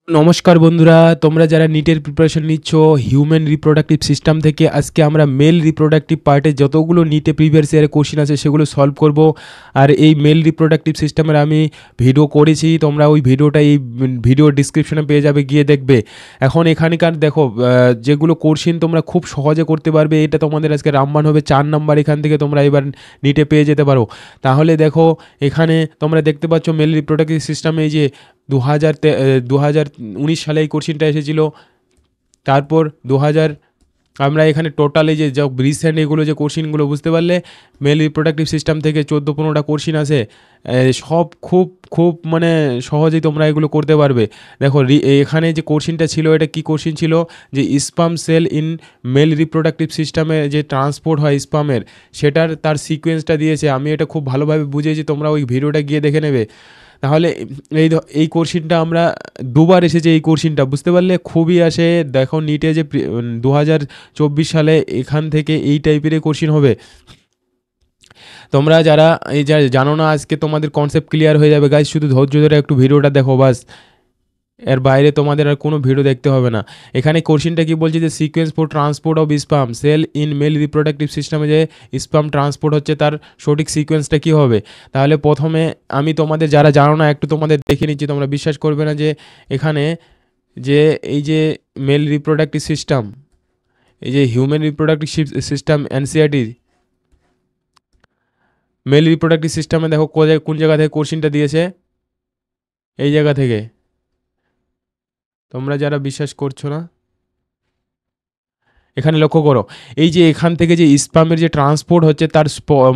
নমস্কার বন্ধুরা, তোমরা যারা নিটের প্রিপারেশন নিচ্ছ হিউম্যান রিপ্রোডাক্টিভ সিস্টেম থেকে, আজকে আমরা মেল রিপ্রোডাক্টিভ পার্টে যতগুলো নিটে প্রিভিয়াস ইয়ারে কোশ্চেন আছে সেগুলো সলভ করব। আর এই মেল রিপ্রোডাক্টিভ সিস্টেমের আমি ভিডিও করেছি, তোমরা ওই ভিডিওটা এই ভিডিও ডিসক্রিপশনে পেয়ে যাবে, গিয়ে দেখবে। এখন এখানকার দেখো যেগুলো কোশ্চেন তোমরা খুব সহজে করতে পারবে, এটা তোমাদের আজকে রামবান হবে 4 নাম্বার, এখান থেকে তোমরা এবার নিটে পেয়ে যেতে পারো। তাহলে দেখো এখানে তোমরা দেখতে পাচ্ছ মেল রিপ্রোডাক্টিভ সিস্টেমে এই যে 2019 সালে এই কোশ্চেনটা এসেছিল। তারপর 2000 আমরা এখানে টোটাল এই যে রিসেন্ট এগুলো যে কোশ্চেনগুলো বুঝতে পারলে মেল রিপ্রোডাক্টিভ সিস্টেম থেকে 14-15টা কোশ্চেন আছে। সব খুব খুব মানে সহজেই তোমরা এগুলো করতে পারবে। দেখো এখানে যে কোশ্চেনটা ছিল, এটা কি কোশ্চেন ছিল, যে sperm cell in male reproductive সিস্টেমে যে ট্রান্সপোর্ট হয় স্পামের, সেটার তার সিকোয়েন্সটা দিয়েছে। আমি এটা খুব ভালোভাবে বুঝিয়েছি, তোমরা ওই ভিডিওটা গিয়ে দেখে নেবে। তাহলে এই কোশ্চেনটা আমরা দুবার এসেছে, এই কোশ্চেনটা বুঝতে পারলে খুবই আসে। দেখো নিটে যে 2024 সালে এখান থেকে এই টাইপের কোশ্চেন হবে। তোমরা যারা এই যা জানো না, আজকে তোমাদের কনসেপ্ট ক্লিয়ার হয়ে যাবে গাইজ। শুধু ধৈর্য ধরে একটু ভিডিওটা দেখো বাস, এর বাইরে তোমাদের আর কোনো ভিডিও দেখতে হবে না। এখানে কোশ্চেনটা কি বলছে, যে sequence for transport of sperm cell in male reproductive সিস্টেমে যে স্পাম ট্রান্সপোর্ট হচ্ছে, তার সঠিক সিকোয়েন্সটা কী হবে। তাহলে প্রথমে আমি তোমাদের যারা জানো না একটু তোমাদের দেখে নিচ্ছি, তোমরা বিশ্বাস করবে না যে এখানে যে এই যে মেল রিপ্রোডাক্টিভ সিস্টেম, এই যে human reproductive system NCERT mail reproductive সিস্টেমে দেখো কোন জায়গা থেকে কোশ্চেনটা দিয়েছে, এই জায়গা থেকে। তোমরা যারা বিশ্বাস করছো না এখানে লক্ষ্য করো, এই যে এখান থেকে যে স্পামের যে ট্রান্সপোর্ট হচ্ছে তার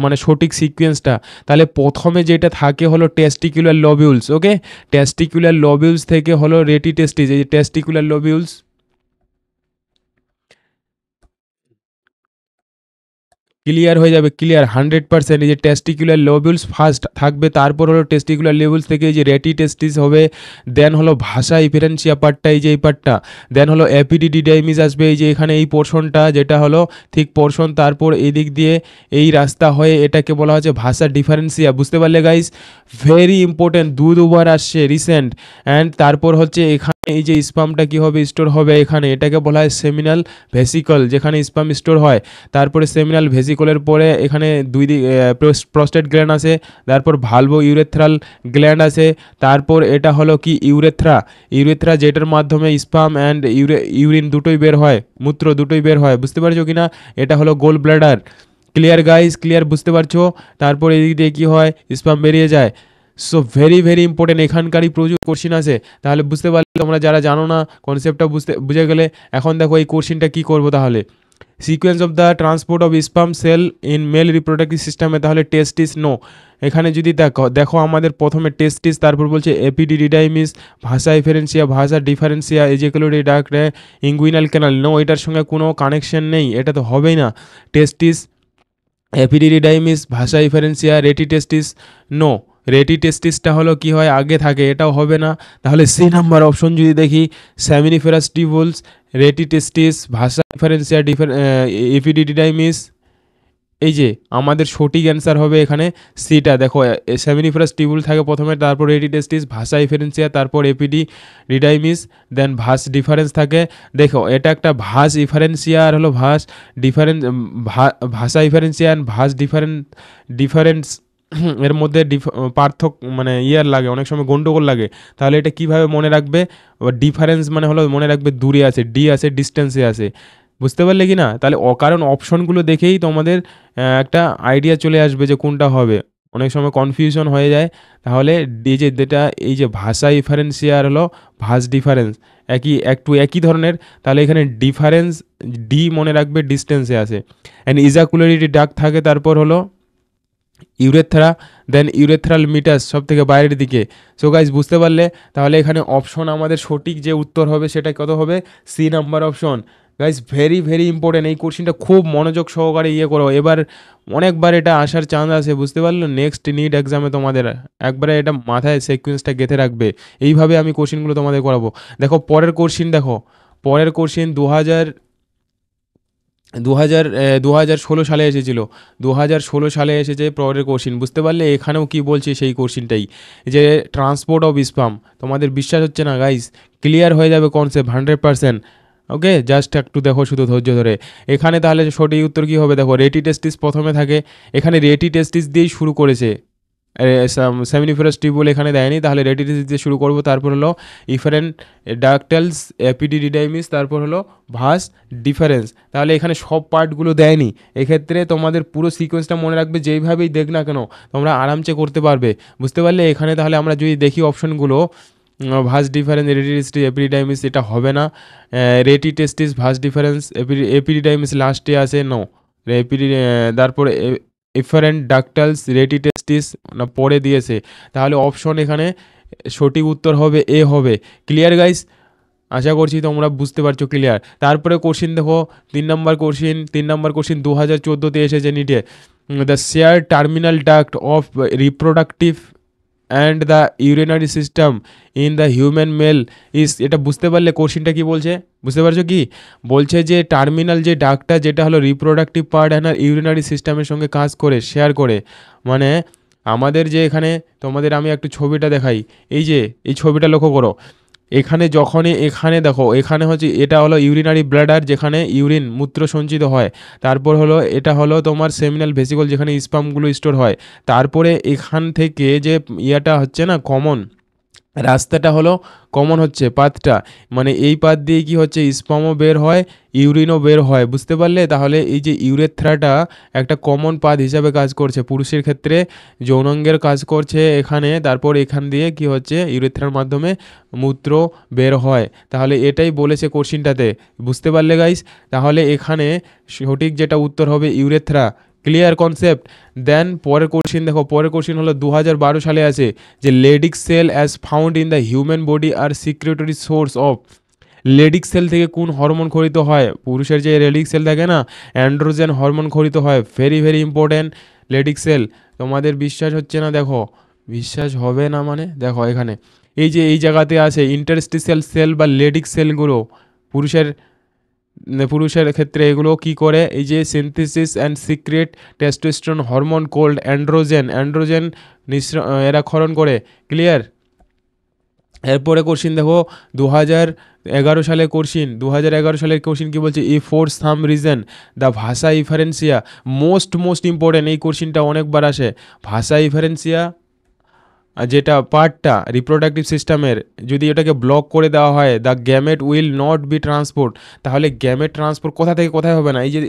মানে সঠিক সিকোয়েন্সটা। তাহলে প্রথমে যেটা থাকে হলো টেস্টিকুলার লবিউলস, ওকে। টেস্টিকুলার লবিউলস থেকে হলো রেটি টেস্টিস, এই যে টেস্টিকুলার লবিউলস ক্লিয়ার হয়ে যাবে, ক্লিয়ার 100%। এই যে টেস্টিকুলার লোবিউলস ফার্স্ট থাকবে, তারপর হলো টেস্টিকুলার লেভেলস থেকে এই যে রেটি টেস্টিস হবে, দেন হলো ভাষা ইফারেন্সিয়া পার্টটা, এই যে এই পার্টটা, দেন হলো এপিডিডিডাইমিস আসবে, এই যে এখানে এই পোর্শনটা যেটা হলো ঠিক পোর্শন, তারপর এই দিক দিয়ে এই রাস্তা হয়ে এটাকে বলা হচ্ছে ভাষা ডিফারেন্সিয়া। বুঝতে পারলে গাইস, ভেরি ইম্পর্টেন্ট, দুবার আসছে রিসেন্ট। অ্যান্ড তারপর হচ্ছে এখানে এই যে স্পামটা কী হবে, স্টোর হবে এখানে, এটাকে বলা হয় সেমিনাল ভেসিকল, যেখানে স্পাম স্টোর হয়। তারপরে সেমিনাল ভেসিকলের পরে এখানে দুই দিক প্রস্টেট গ্ল্যান্ড আছে, তারপর ভালভো ইউরেথ্রাল গ্ল্যান্ড আছে, তারপর এটা হলো কি ইউরেথ্রা যেটার মাধ্যমে স্পাম অ্যান্ড ইউরিন দুটোই বের হয়, মূত্র দুটোই বের হয়। বুঝতে পারছো কি না, এটা হলো গোল ব্লাডার। ক্লিয়ার গাইস, ক্লিয়ার বুঝতে পারছো। তারপর এদিক দিয়ে কী হয়, স্পাম বেরিয়ে যায়। সো ভেরি ভেরি ইম্পর্টেন্ট, এখানকারই প্রচুর কোশ্চিন আছে। তাহলে বুঝতে পারলে, তোমরা যারা জানো না কনসেপ্টটা বুঝে গেলে। এখন দেখো এই কোশ্চিনটা কী করবো তাহলে, sequence of the transport of sperm cell in male reproductive সিস্টেমে, তাহলে টেস্টিস নো। এখানে যদি দেখো আমাদের প্রথমে টেস্টিস, তারপর বলছে এপিডিডিডাইমিস, ভাষা ইফারেন্সিয়া, ভাষা ডিফারেন্সিয়া, এজিকুলোরি ডাক্ট, ইঙ্গুইনাল ক্যানাল। নো, এটার সঙ্গে কোনো কানেকশন নেই, এটা তো হবেই না। টেস্টিস, এপিডিডিডাইমিস, ভাষা ইফারেন্সিয়া, রেটি টেস্টিস, নো। রেটি টেস্টিসটা হলো কি হয়, আগে থাকে, এটাও হবে না। তাহলে সি নাম্বার অপশন যদি দেখি, স্যামিনিফেরাস টিভুলস, রেটি টেস্টিস, ভাষা ডিফারেন্সিয়া, এপিডিডিডাইমিস, এই যে আমাদের সঠিক অ্যান্সার হবে এখানে সিটা। দেখো সেমিনিফেরাস টিউবুল থাকে প্রথমে, তারপর রেটি টেস্টিস, ভাষা ইফারেন্সিয়া, তারপর এপিডি রিডাইমিস, দেন ভাস ডিফারেন্স থাকে। দেখো এটা একটা ভাস ইফারেন্সিয়া আর হলো ভাস ডিফারেন্স, ভাষা ইফারেন্সিয়া অ্যান্ড ভাস ডিফারেন্স এর মধ্যে পার্থক্য মানে ইয়ার লাগে, অনেক সময় গন্ডগোল লাগে। তাহলে এটা কিভাবে মনে রাখবে, ডিফারেন্স মানে হলো মনে রাখবে দূরে আছে, ডি আছে ডিস্টেন্সে আছে। বুঝতে পারলে কি না, তাহলে কারণ অপশনগুলো দেখেই তোমাদের একটা আইডিয়া চলে আসবে যে কোনটা হবে। অনেক সময় কনফিউশন হয়ে যায়। তাহলে যেটা এই যে ভাষা ইফারেন্সিয়ার হলো ভাস ডিফারেন্স, একই ধরনের। তাহলে এখানে ডিফারেন্স ডি মনে রাখবে, ডিস্টেন্সে আছে। অ্যান্ড ইজাকুলারিটি ডাক থাকে, তারপর হলো ইউরেথ্রা, দেন ইউরেথ্রাল মিটাস সব থেকে বাইরের দিকে। সো গাইজ বুঝতে পারলে, তাহলে এখানে অপশন আমাদের সঠিক যে উত্তর হবে সেটা কত হবে, C number option. Guys very very important, এই কোশ্চেনটা খুব মনোযোগ সহকারে করো। এবার অনেকবার এটা আসার চান্স আছে, বুঝতে পারলো। নেক্সট নিট এক্সামে তোমাদের একবারে এটা মাথায় সিকোয়েন্সটা গেঁথে রাখবে। এইভাবে আমি কোশ্চেনগুলো তোমাদের করাবো। দেখো পরের কোশ্চেন, দেখো পরের কোশ্চেন 2016 সালে এসেছিল। 2016 সালে এসেছে পরের কোশ্চেন। বুঝতে পারলে? এখানেও কি বলছে সেই কোশ্চেনটাই যে ট্রান্সপোর্ট অফ স্পাম। তোমাদের বিশ্বাস হচ্ছে না গাইস? ক্লিয়ার হয়ে যাবে কনসেপ্ট 100%। ওকে? জাস্ট একটু দেখো শুধু ধৈর্য ধরে। এখানে তাহলে সঠিক উত্তর কী হবে দেখো, রেটি টেস্টিস প্রথমে থাকে। এখানে রেটি টেস্টিস দিয়েই শুরু করেছে। সেমিনিফেরাস টিউবওয়েল এখানে দেয়নি, তাহলে রেটি টেস্টিস দিয়ে শুরু করবো। তারপর হলো ইফারেন্ট ডাকটেলস, এপিডিডিডাইমিস, তারপর হলো ভাস ডিফারেন্স। তাহলে এখানে সব পার্টগুলো দেয়নি। এক্ষেত্রে তোমাদের পুরো সিকোয়েন্সটা মনে রাখবে, যেইভাবেই দেখ না কেন তোমরা আরামসে করতে পারবে। বুঝতে পারলে? এখানে তাহলে আমরা যদি দেখি অপশনগুলো, ভাস ডিফারেন্স, রেটি টেস্টিস, এপিডিডাইমিস, এটা হবে না। রেটি টেস্টিস, ভাস ডিফারেন্স, এপিডিডাইমিস লাস্টে আসে, নো। তারপরে এফারেন্ট ডাকটালস, রেটি টেস্টিস না পরে দিয়েছে। তাহলে অপশন এখানে সঠিক উত্তর হবে এ হবে। Clear guys? আশা করছি তোমরা বুঝতে পারছো। ক্লিয়ার? তারপরে কোশ্চিন দেখো, 3 নম্বর কোশ্চিন 2014তে এসেছে নিটে। The share terminal duct of reproductive and the urinary system in the human male is. এটা বুঝতে পারলে কোশ্চিনটা কি বলছে? বুঝতে পারছো কি বলছে? যে টার্মিনাল যে ডাক্টটা, যেটা হলো রিপ্রোডাক্টিভ পার্ট অ্যান্ড ইউরিনারি সিস্টেমের সঙ্গে কাজ করে, শেয়ার করে। মানে আমাদের যে এখানে তোমাদের আমি একটু ছবিটা দেখাই। এই যে এই ছবিটা লক্ষ্য করো। এখানে যখনই এখানে দেখো, এখানে হচ্ছে এটা হলো ইউরিনারি ব্লাডার, যেখানে ইউরিন মূত্র সঞ্চিত হয়। তারপর হলো এটা হলো তোমার সেমিনাল ভেসিকল, যেখানে স্পামগুলো স্টোর হয়। তারপরে এখান থেকে যে ইয়েটা হচ্ছে না কমন, রাস্তাটা হলো কমন হচ্ছে পাথটা, মানে এই পাথ দিয়ে কি হচ্ছে স্পামও বের হয়, ইউরিনও বের হয়। বুঝতে পারলে? তাহলে এই যে ইউরেথ্রাটা একটা কমন পাথ হিসাবে কাজ করছে পুরুষের ক্ষেত্রে, যৌনাঙ্গের কাজ করছে এখানে। তারপর এখান দিয়ে কি হচ্ছে ইউরেথ্রার মাধ্যমে মূত্র বের হয়। তাহলে এটাই বলেছে কোশ্চিনটাতে। বুঝতে পারলে গাইস? তাহলে এখানে সঠিক যেটা উত্তর হবে ইউরেথ্রা। Clear concept? দেন পরের কোশ্চিন দেখো, পরের কোশ্চিন হলো 2012 সালে আছে যে Leydig cell as found in the human body are secretory source of. Leydig cell থেকে কোন হরমোন খরিত হয়? পুরুষের যে লেডিক সেল থাকে না, অ্যান্ড্রোজেন হরমোন খরিত হয়। Very very important Leydig cell. তোমাদের বিশ্বাস হচ্ছে না? দেখো, বিশ্বাস হবে না মানে দেখো এখানে এই যে এই জায়গাতে আছে ইন্টারস্টিশিয়াল সেল বা লেডিক সেলগুলো। পুরুষের পুরুষের ক্ষেত্রে এগুলো কি করে? এই যে synthesis and secret testosterone hormone cold androgen এরা ক্ষরণ করে। ক্লিয়ার? এরপরে কোশ্চিন দেখো, 2011 সালের কোশ্চিন কি বলছে? ই ফোর সাম রিজন দ্য ভাষা ইফারেন্সিয়া। মোস্ট ইম্পর্টেন্ট এই কোশ্চিনটা অনেকবার আসে। ভাষা ইফারেন্সিয়া যেটা পার্টটা রিপ্রোডাক্টিভ সিস্টেমের, যদি এটাকে ব্লক করে দেওয়া হয়, the gamete will not be transport. তাহলে গ্যামেট ট্রান্সপোর্ট কোথা থেকে কোথায় হবে না? এই যে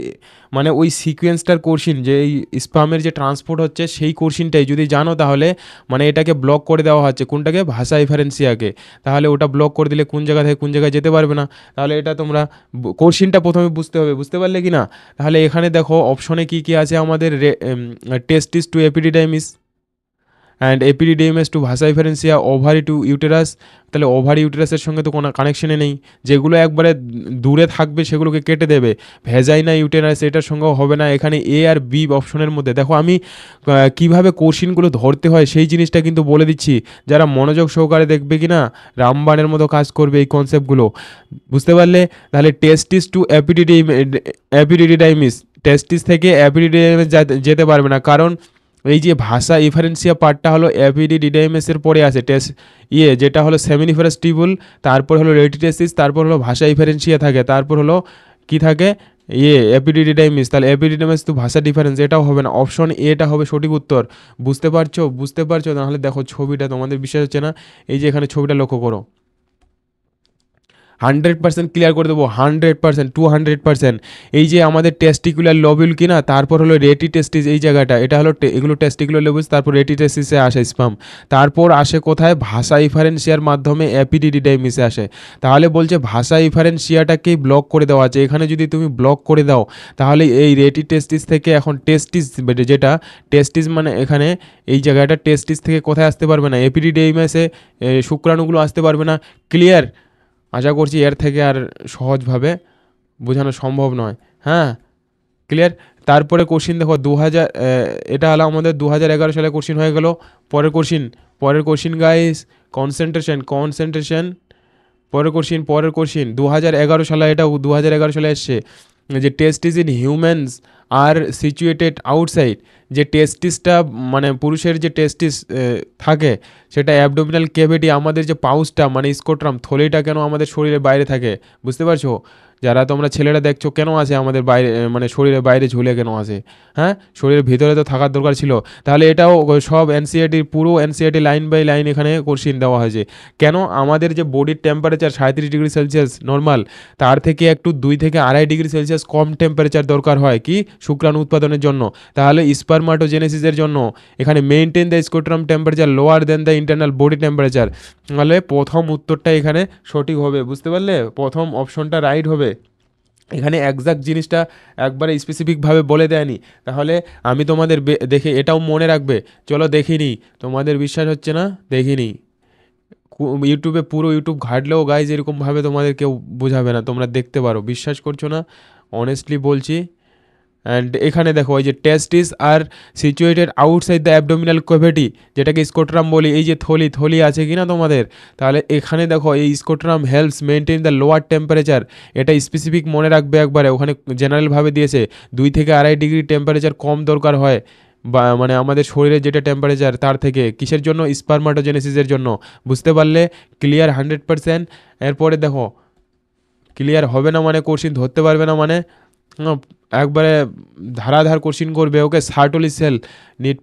মানে ওই সিকোয়েন্সটার কোশ্চিন, যে এই স্পামের যে ট্রান্সপোর্ট হচ্ছে সেই কোশ্চিনটাই যদি জানো, তাহলে মানে এটাকে ব্লক করে দেওয়া হচ্ছে কোনটাকে? ভাষা ইফারেন্সিয়াকে। তাহলে ওটা ব্লক করে দিলে কোন জায়গা থেকে কোন জায়গায় যেতে পারবে না। তাহলে এটা তোমরা কোশ্চিনটা প্রথমে বুঝতে হবে। বুঝতে পারলে কি না? তাহলে এখানে দেখো অপশনে কি কি আছে আমাদের, টেস্টিস টু এপিডিডাইমিস অ্যান্ড এপিডিডিএমএস টু ভাষা ইফারেন্সিয়া, ওভারি টু ইউটেরাস। তাহলে ওভারি ইউটেরাসের সঙ্গে তো কোনো কানেকশনে নেই। যেগুলো একবারে দূরে থাকবে সেগুলোকে কেটে দেবে। ভেজাইনা ইউটেরাস এটার সঙ্গেও হবে না। এখানে এ আর বি অপশনের মধ্যে দেখো আমি কীভাবে কোশ্চিনগুলো ধরতে হয় সেই জিনিসটা কিন্তু বলে দিচ্ছি। যারা মনোযোগ সহকারে দেখবে কি না, রামবাণের মতো কাজ করবে এই কনসেপ্টগুলো। বুঝতে পারলে? তাহলে টেস্টিস টু অ্যাপিডিডিডাইমিস, টেস্টিস থেকে অ্যাপিডিডিডাইমিস যেতে পারবে না, কারণ এই যে ভাষা ইফারেন্সিয়া পার্টটা হলো অ্যাপিডিডিডাইমিসের পরে আছে যেটা হলো সেমিনিফেরাস টিউবুল, তারপর হলো রেটিটেসিস, তারপর হলো ভাষা ইফারেন্সিয়া থাকে, তারপর হলো কি থাকে অ্যাপিডিডিডাইমিস। তাহলে অ্যাপিডিডিডাইমিস তো ভাষা ডিফারেন্স, এটাও হবে না। অপশন এটা হবে সঠিক উত্তর। বুঝতে পারছো? বুঝতে পারছো? তাহলে দেখো ছবিটা, তোমাদের বিশ্বাস হচ্ছে না? এই যে এখানে ছবিটা লক্ষ্য করো, 100% ক্লিয়ার করে দেবো, 100%, 200%। এই যে আমাদের টেস্টিকুলার লবিউল কিনা, তারপর হলো রেটি টেস্টিস, এই জায়গাটা এটা হলো এগুলো টেস্টিকুলার লবিউলস, তারপর রেটি টেস্টিসে আসে স্পাম, তারপর আসে কোথায়? ভাষা ইফারেন্সিয়ার মাধ্যমে অ্যাপিডিডিডাইমিসে আসে। তাহলে বলছে ভাষা ইফারেন্সিয়াটাকেই ব্লক করে দেওয়া আছে। এখানে যদি তুমি ব্লক করে দাও, তাহলে এই রেটি টেস্টিস থেকে এখন টেস্টিস, যেটা টেস্টিস মানে এখানে এই জায়গাটা টেস্টিস থেকে কোথায় আসতে পারবে না? অ্যাপিডিডাইমিসে শুক্রাণুগুলো আসতে পারবে না। ক্লিয়ার? আশা করছি এর থেকে আর সহজভাবে বোঝানো সম্ভব নয়। হ্যাঁ, ক্লিয়ার? তারপরে কোশ্চিন দেখো, এটা হলো আমাদের 2011 সালে কোশ্চিন হয়ে গেল। পরের কোশ্চিন গাইস, কনসেন্ট্রেশন। পরের কোশ্চিন 2011 সালে, এটা 2011 সালে এসছে। যে testis in humans are situated outside, যে টেস্টিসটা মানে পুরুষের যে টেস্টিস থাকে সেটা অ্যাবডোমিনাল ক্যাভিটি, আমাদের যে পাউচটা মানে স্কোট্রাম থলিটা কেন আমাদের শরীরের বাইরে থাকে, বুঝতে পারছো? যারা তোমরা ছেলেরা দেখছো কেন আছে আমাদের বাইরে, মানে শরীরের বাইরে ঝুলে কেন আছে? হ্যাঁ, শরীরের ভিতরে তো থাকার দরকার ছিল। তাহলে এটাও সব এনসিইআরটির পুরো এনসিইআরটি লাইন বাই লাইন এখানে কোশ্চিন দেওয়া হয়েছে। কেন আমাদের যে বডির টেম্পারেচার 37 ডিগ্রি সেলসিয়াস নর্মাল, তার থেকে একটু 2 থেকে 2.5 ডিগ্রি সেলসিয়াস কম টেম্পারেচার দরকার হয় কি শুক্রাণু উৎপাদনের জন্য। তাহলে স্পারমাটোজেনেসিসের জন্য এখানে maintain the scrotum temperature lower than the internal body temperature. তাহলে প্রথম উত্তরটা এখানে সঠিক হবে, বুঝতে পারলে? প্রথম অপশনটা রাইট হবে। এখানে একজাক্ট জিনিসটা একবারে স্পেসিফিকভাবে বলে দেয়নি। তাহলে আমি তোমাদের দেখে এটাও মনে রাখবে। চলো দেখিনি, তোমাদের বিশ্বাস হচ্ছে না, দেখিনি। ইউটিউবে পুরো ইউটিউব ঘাটলেও গাইজ এরকমভাবে তোমাদের কেউ বোঝাবে না, তোমরা দেখতে পারো, বিশ্বাস করছো না, অনেস্টলি বলছি। অ্যান্ড এখানে দেখো এই যে testis are situated outside the abdominal cavity, যেটাকে স্কোট্রাম বলি, এই যে থলি থলি আছে কি না তোমাদের, তাহলে এখানে দেখো এই scrotum helps maintain the lower temperature. এটা স্পেসিফিক মনে রাখবে একবারে, ওখানে জেনারেলভাবে দিয়েছে 2 থেকে 2.5 ডিগ্রি টেম্পারেচার কম দরকার হয়, বা মানে আমাদের শরীরের যেটা টেম্পারেচার তার থেকে, কিসের জন্য? স্পারমাটোজেনেসিসের জন্য। বুঝতে পারলে? ক্লিয়ার 100%। এরপরে দেখো, ক্লিয়ার হবে না মানে কোশ্চিন ধরতে পারবে না মানে, হুম, একবারে ধারাধার কোশ্চিন করবে। ওকে, সার্টলি সেল নিট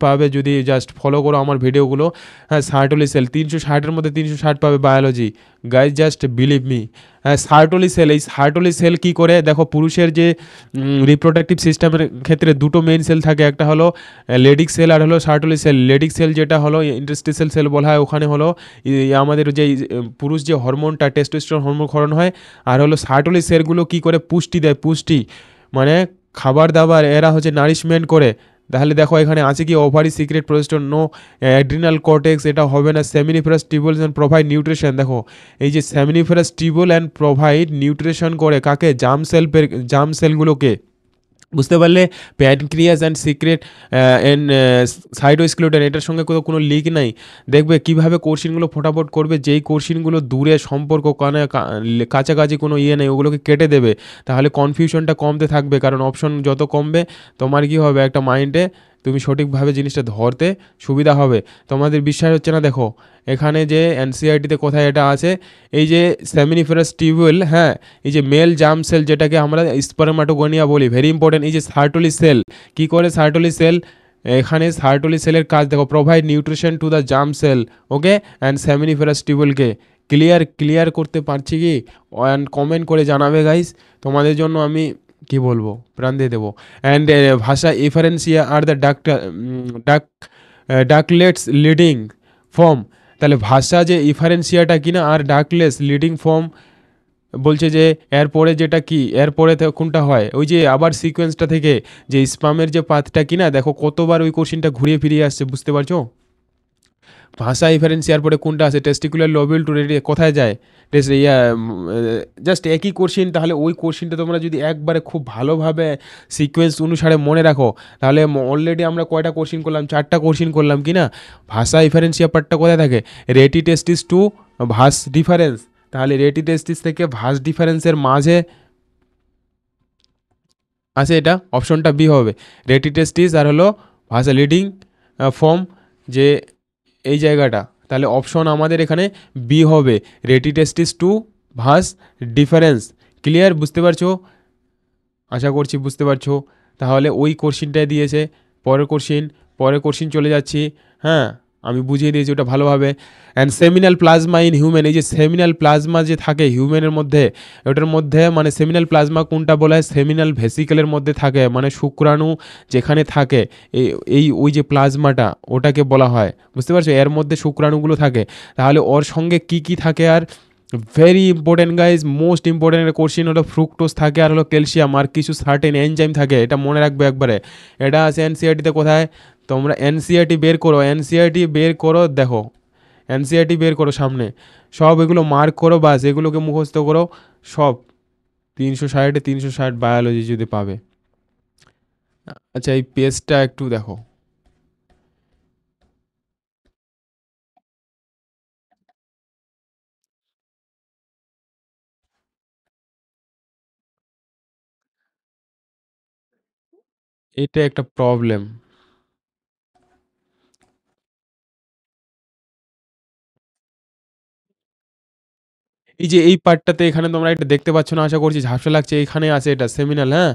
পাবে যদি জাস্ট ফলো করো আমার ভিডিওগুলো। হ্যাঁ, সার্টলি সেল 360-এর মধ্যে 360 পাবে biology, guys just believe me. হ্যাঁ, সার্টলি সেল, এই সার্টলি সেল কী করে দেখো, পুরুষের যে রিপ্রোডাক্টিভ সিস্টেমের ক্ষেত্রে দুটো মেইন সেল থাকে, একটা হলো লেডিক সেল আর হলো সার্টলি সেল। লেডিক সেল যেটা হলো ইন্টারস্টিসেল সেল বলা হয়, ওখানে হলো আমাদের যে পুরুষ যে হরমোনটা টেস্টোস্টেরন হরমোন ক্ষরণ হয়। আর হলো সার্টলি সেলগুলো কী করে পুষ্টি দেয়, পুষ্টি মানে খাবার দাবার, এরা হচ্ছে নারিশমেন্ট করে। তাহলে দেখো এখানে আছে কি, ovary secrete progesterone, no adrenal cortex, এটা হবে না। Seminiferous tubules and provide nutrition, দেখো এই যে seminiferous tubule and provide nutrition করে কাকে? জার্ম সেলগুলোকে, বুঝতে পারলে? Pancreas and secrete and cytoskeleton, এটার সঙ্গে কোনো লিক নাই। দেখবে কিভাবে কোশ্চিনগুলো ফটাফট করবে, যেই কোশ্চিনগুলো দূরে সম্পর্ক কাছাকাছি কোনো ইয়ে নেই ওগুলোকে কেটে দেবে। তাহলে কনফিউশনটা কমতে থাকবে, কারণ অপশন যত কমবে তোমার কি হবে, একটা মাইন্ডে তুমি সঠিকভাবে জিনিসটা ধরতে সুবিধা হবে। তোমাদের বিশ্বাস হচ্ছে না, দেখো এখানে যে এনসিআরটিতে কোথায় এটা আছে, এই যে সেমিনিফেরাস টিউবুল, হ্যাঁ, এই যে মেল জার্ম সেল যেটাকে আমরা স্পারমাটোগোনিয়া বলি, ভেরি ইম্পর্টেন্ট। এই যে সার্টলি সেল, কী করে সার্টলি সেল? এখানে সার্টলি সেলের কাজ দেখো, provide nutrition to the germ cell, okay, and seminiferous টিউবুলকে। ক্লিয়ার করতে পারছি কি? অ্যান্ড কমেন্ট করে জানাবে গাইস, তোমাদের জন্য আমি কি বলবো, প্রাণ দিয়ে দেবো। অ্যান্ড ভাষা ইফারেন্সিয়া আর দ্য ডাক ডাকলেটস লিডিং ফর্ম। তাহলে ভাষা যে ইফারেন্সিয়াটা কিনা আর ডাকলেস লিডিং ফর্ম, বলছে যে এরপরে যেটা কি, এরপরে কোনটা হয়, ওই যে আবার সিকোয়েন্সটা থেকে যে স্পামের যে পাথটা কিনা, দেখো কতবার ওই কোশ্চিনটা ঘুরিয়ে ফিরিয়ে আসছে, বুঝতে পারছো? ভাষা ইফারেন্সিয়ার পরে কোনটা আছে? টেস্টিকুলার লোবিউল টু রেডি, কোথায় যায়? টেস্ট ইয়া, জাস্ট একই কোশ্চিন। তাহলে ওই কোশ্চিনটা তোমরা যদি একবারে খুব ভালোভাবে সিকোয়েন্স অনুসারে মনে রাখো, তাহলে অলরেডি আমরা কয়টা কোশ্চিন করলাম? 4টা কোশ্চিন করলাম কি না? ভাষা ইফারেন্সিয়া পার্টটা কোথায় থাকে? রেটি টেস্টিস টু ভাস ডিফারেন্স। তাহলে রেটি টেস্টিস থেকে ভাস ডিফারেন্সের মাঝে আছে, এটা অপশনটা বি হবে। রেটি টেস্টিস আর হলো ভাষা লিডিং ফর্ম, যে এই জায়গাটা, তাহলে অপশন আমাদের এখানে বি হবে, রেটি টেস্টিস টু ভাস ডিফারেন্স। ক্লিয়ার, বুঝতে পারছো? আশা করছি বুঝতে পারছো। তাহলে ওই কোশ্চিনটাই দিয়েছে। পরের কোশ্চিন চলে যাচ্ছি। হ্যাঁ, আমি বুঝিয়ে দিয়েছি ওটা ভালোভাবে। And seminal plasma in human, এই যে সেমিনাল প্লাজমা যে থাকে হিউম্যানের মধ্যে, ওটার মধ্যে মানে সেমিনাল প্লাজমা কোনটা বলা হয়? সেমিনাল ভেসিকেলের মধ্যে থাকে, মানে শুক্রাণু যেখানে থাকে, এই এই ওই যে প্লাজমাটা, ওটাকে বলা হয়, বুঝতে পারছো? এর মধ্যে শুক্রাণুগুলো থাকে। তাহলে ওর সঙ্গে কি কি থাকে? Are very important guys, most important question হলো ফ্রুক্টোজ থাকে আর হলো ক্যালসিয়াম আর কিছু সার্টেন এনজাইম থাকে, এটা মনে রাখবে একবারে। এটা আছে এনসিআরটিতে কোথায়? তোমরা এনসিআরটি বের করো, দেখো এনসিআরটি বের করো সামনে, সব এগুলো মার্ক করো, বাস এগুলোকে মুখস্থ করো সব। 360-360 বায়োলজি যদি পাবে। আচ্ছা, এই পেজটা একটু দেখো। এটা একটা প্রবলেম। এই যে এই পার্টটাতে এখানে তোমরা এটা দেখতে পাচ্ছ না আশা করছি ঝাপসা লাগছে। এখানে আছে এটা সেমিনাল, হ্যাঁ?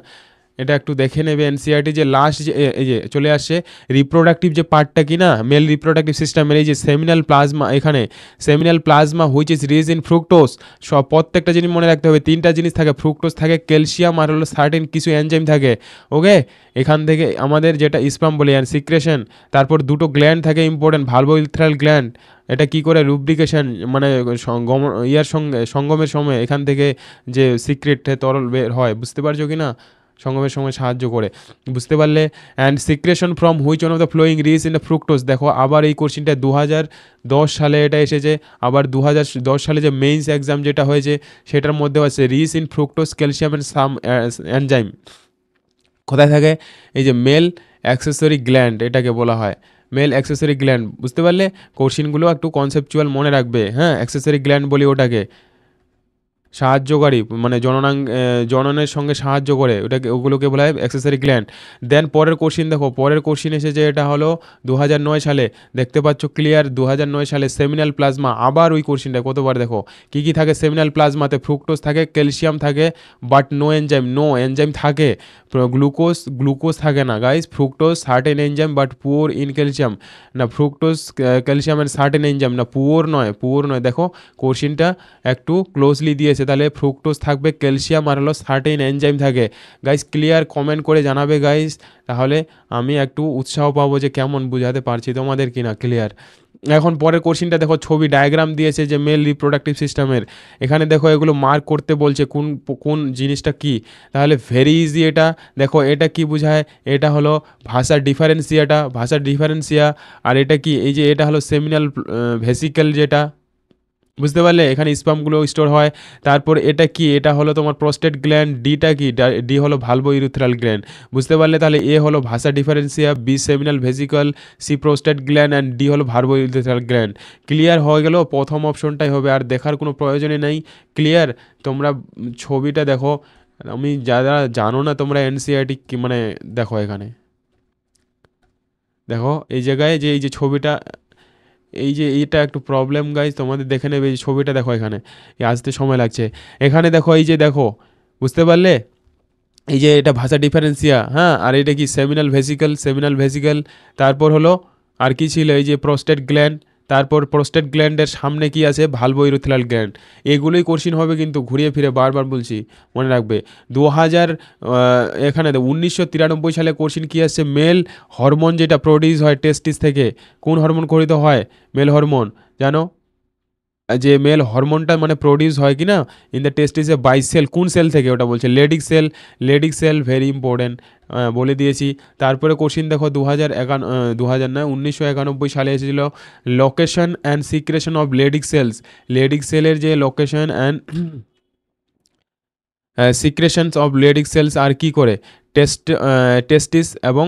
এটা একটু দেখে নেবে এনসিইআরটি যে লাস্ট যে এই যে চলে আসছে রিপ্রোডাক্টিভ যে পার্টটা কি না মেল রিপ্রোডাক্টিভ সিস্টেমের এই যে সেমিনাল প্লাজমা, এখানে seminal plasma which is rich in fructose. সব প্রত্যেকটা জিনিস মনে রাখতে হবে, 3টা জিনিস থাকে, ফ্রুক্টোজ থাকে, ক্যালসিয়াম আর হলো সার্টেন কিছু এনজাইম থাকে। ওকে, এখান থেকে আমাদের যেটা স্পাম বলি অ্যান্ড সিক্রেশন, তারপর দুটো গ্ল্যান্ড থাকে ইম্পর্টেন্ট, ভালভো ইলথ্রাল গ্ল্যান্ড। এটা কি করে লুব্রিকেশন মানে ইয়ার সঙ্গে সঙ্গমের সময় এখান থেকে যে সিক্রেট তরল বের হয়, বুঝতে পারছো কি না? সঙ্গমের সময় সাহায্য করে, বুঝতে পারলে? And secretion from which one of the following rich in the fructose. দেখো আবার এই কোশ্চিনটা 2010 সালে এটা এসেছে। আবার 2010 সালে যে মেইনস এক্সাম যেটা হয়েছে সেটার মধ্যে আছে rich in fructose calcium and some enzyme. কোথায় থাকে? এই যে মেল অ্যাক্সেসরি গ্ল্যান্ড এটাকে বলা হয়, মেল অ্যাক্সেসরি গ্ল্যান্ড। বুঝতে পারলে? কোশ্চিনগুলো একটু কনসেপচুয়াল মনে রাখবে, হ্যাঁ? অ্যাক্সেসরি গ্ল্যান্ড বলি ওটাকে, সাহায্যকারী মানে জননের সঙ্গে সাহায্য করে ওটাকে, ওগুলোকে বলা হয় অ্যাক্সেসরি গ্ল্যান্ড। দেন পরের কোশ্চিন দেখো, পরের কোশ্চিন এসেছে এটা হলো 2009 সালে, দেখতে পাচ্ছ ক্লিয়ার 2009 সালে সেমিনাল প্লাজমা। আবার ওই কোশ্চিনটা কতবার দেখো, কী কী থাকে সেমিনাল প্লাজমাতে? ফ্রুক্টোজ থাকে, ক্যালসিয়াম থাকে, but no enzyme, no enzyme থাকে। গ্লুকোজ থাকে না guys, fructose certain enzyme but poor in calcium. না fructose calcium and certain enzyme, না পুওর নয়। দেখো কোশ্চিনটা একটু ক্লোজলি দিয়েছে, তাহলে ফ্রুক্টোজ থাকবে, ক্যালসিয়াম আর হলো সার্টেন এনজাইম থাকে। গাইস ক্লিয়ার কমেন্ট করে জানাবে গাইস, তাহলে আমি একটু উৎসাহ পাবো যে কেমন বুঝাতে পারছি তোমাদের কিনা। ক্লিয়ার? এখন পরের কোশ্চিনটা দেখো, ছবি ডায়াগ্রাম দিয়েছে যে মেল রিপ্রোডাক্টিভ সিস্টেমের। এখানে দেখো এগুলো মার্ক করতে বলছে কোন কোন জিনিসটা কি। তাহলে ভেরি ইজি এটা। দেখো এটা কি বোঝায়? এটা হলো ভাষার ডিফারেন্সিয়া। আর এটা কি? এই যে এটা হলো সেমিনাল ভেসিকেল যেটা, বুঝতে পারলে? এখানে স্পামগুলো স্টোর হয়। তারপর এটা কি? এটা হলো তোমার প্রস্টেট গ্ল্যান্ড। ডিটা কি? ডি হলো ভালভো ইউরেথ্রাল গ্ল্যান্ড। বুঝতে পারলে? তাহলে এ হলো vasa deferentia, B seminal vesicle, C prostate gland and D হলো ভালভো ইউরেথ্রাল গ্ল্যান্ড। ক্লিয়ার হয়ে গেল? প্রথম অপশনটাই হবে, আর দেখার কোনো প্রয়োজনই নেই। ক্লিয়ার? তোমরা ছবিটা দেখো, আমি যারা জানো না তোমরা এনসিইআরটি কি মানে দেখো এখানে, দেখো এই জায়গায় যে এই যে ছবিটা, এই যে এইটা একটু প্রবলেম গাইজ, তোমাদের দেখে নেবে। এই যে ছবিটা দেখো এখানে, আসতে সময় লাগছে। এখানে দেখো, এই যে দেখো, বুঝতে পারলে? এই যে এটা ভাষা ডিফারেন্সিয়া, হ্যাঁ? আর এটা কি? Seminal vesicle. তারপর হলো আর কি ছিল? এই যে প্রোস্টেট গ্ল্যান্ড। তারপর প্রোস্টেট গ্ল্যান্ডের সামনে কি আছে? ভালভো ইউরেথ্রাল গ্ল্যান্ড। এগুলোই কোশ্চিন হবে কিন্তু ঘুরিয়ে ফিরে, বারবার বলছি মনে রাখবে। 2000 এখানে 1993 সালে কোশ্চিন কি আসছে? মেল হরমোন যেটা প্রডিউস হয় টেস্টিস থেকে, কোন হরমোন খরিত হয়? মেল হরমোন, জানো? যে মেল হরমোনটা মানে প্রডিউস হয় কি না ইন দ্য টেস্টিসে বাই সেল, কোন সেল থেকে? ওটা বলছে লেডিক সেল ভেরি ইম্পর্টেন্ট, বলে দিয়েছি। তারপরে কোশ্চিন দেখো 2000 নয় 1991 সালে এসেছিলো location and secretion of Leydig সেলের যে location and secretions of Leydig cells are কি করে? টেস্টিস এবং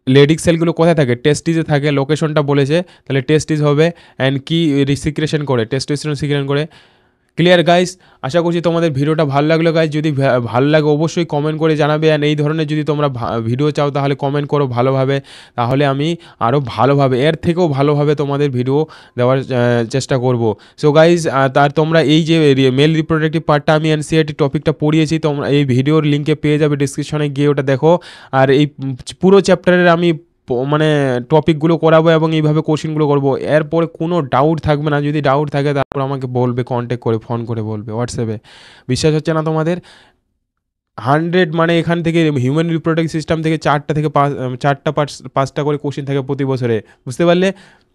লেডিক সেলগুলো কোথায় থাকে? টেস্টিসে থাকে, লোকেশনটা বলেছে, তাহলে টেস্টিস হবে। অ্যান্ড কি সিক্রেশন করে? টেস্টোস্টেরন সিক্রেশন করে। Clear guys? আশা করছি তোমাদের ভিডিওটা ভালো লাগলো গাইস। যদি ভালো লাগে অবশ্যই কমেন্ট করে জানাবে। অ্যান্ড এই ধরনের যদি তোমরা ভিডিও চাও তাহলে কমেন্ট করো ভালোভাবে, তাহলে আমি আরও ভালোভাবে, এর থেকেও ভালোভাবে তোমাদের ভিডিও দেওয়ার চেষ্টা করব। সো গাইস, তার তোমরা এই যে মেল রিপ্রোডাক্টিভ পার্টটা আমি এনসিইআরটি টপিকটা পড়িয়েছি, তোমরা এই ভিডিওর লিঙ্কে পেয়ে যাবে, ডিসক্রিপশনে গিয়ে ওটা দেখো। আর এই পুরো চ্যাপ্টারের আমি মানে টপিকগুলো করাবো এবং এইভাবে কোশ্চেনগুলো করবো। এরপরে কোনো ডাউট থাকবে না, যদি ডাউট থাকে তারপর আমাকে বলবে, কন্ট্যাক্ট করে ফোন করে বলবে হোয়াটসঅ্যাপে। বিশ্বাস হচ্ছে না তোমাদের? 100 মানে এখান থেকে হিউম্যান রিপ্রোডাক্টিভ সিস্টেম থেকে 4টা থেকে 5টা করে কোশ্চেন থাকে প্রতি বছরে, বুঝতে পারলে?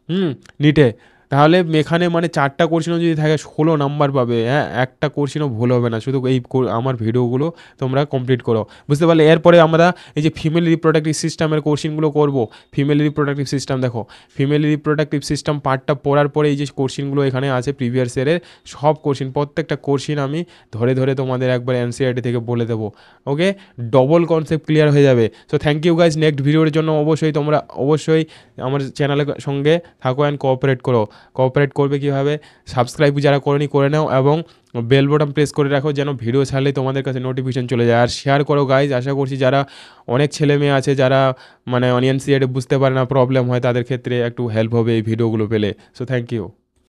হুম, নিটে। তাহলে এখানে মানে 4টা কোশ্চেনও যদি থাকে 16 নাম্বার পাবে, হ্যাঁ? একটা কোশ্চেনও ভুল হবে না, শুধু এই আমার ভিডিওগুলো তোমরা কমপ্লিট করো, বুঝতে পারলে? এরপরে আমরা এই যে ফিমেল রিপ্রোডাক্টিভ সিস্টেমের কোশ্চেনগুলো করব। ফিমেল রিপ্রোডাক্টিভ সিস্টেম দেখো, ফিমেল রিপ্রোডাক্টিভ সিস্টেম পার্টটা পড়ার পরে এই যে কোশ্চেনগুলো এখানে আছে প্রিভিয়াস ইয়ারের সব কোশ্চেন, প্রত্যেকটা কোশ্চেন আমি ধরে ধরে তোমাদের একবার এনসিইআরটি থেকে বলে দেবো। ওকে, ডবল কনসেপ্ট ক্লিয়ার হয়ে যাবে। So thank you guys. Next ভিডিওর জন্য অবশ্যই তোমরা অবশ্যই আমার চ্যানেলের সঙ্গে থাকো অ্যান্ড কোঅপারেট করো। কোঅপারেট করবে কীভাবে, সাবস্ক্রাইব যারা করেনি করে নাও এবং বেল বাটন প্রেস করে রাখো যেন ভিডিও ছাড়লেই তোমাদের কাছে নোটিফিকেশন চলে যায়। আর শেয়ার করো গাইজ, আশা করছি যারা অনেক ছেলে মেয়ে আছে যারা মানে অনিয়ন সিএডে বুঝতে পারে না, প্রবলেম হয়, তাদের ক্ষেত্রে একটু হেল্প হবে এই ভিডিওগুলো পেলে। So thank you.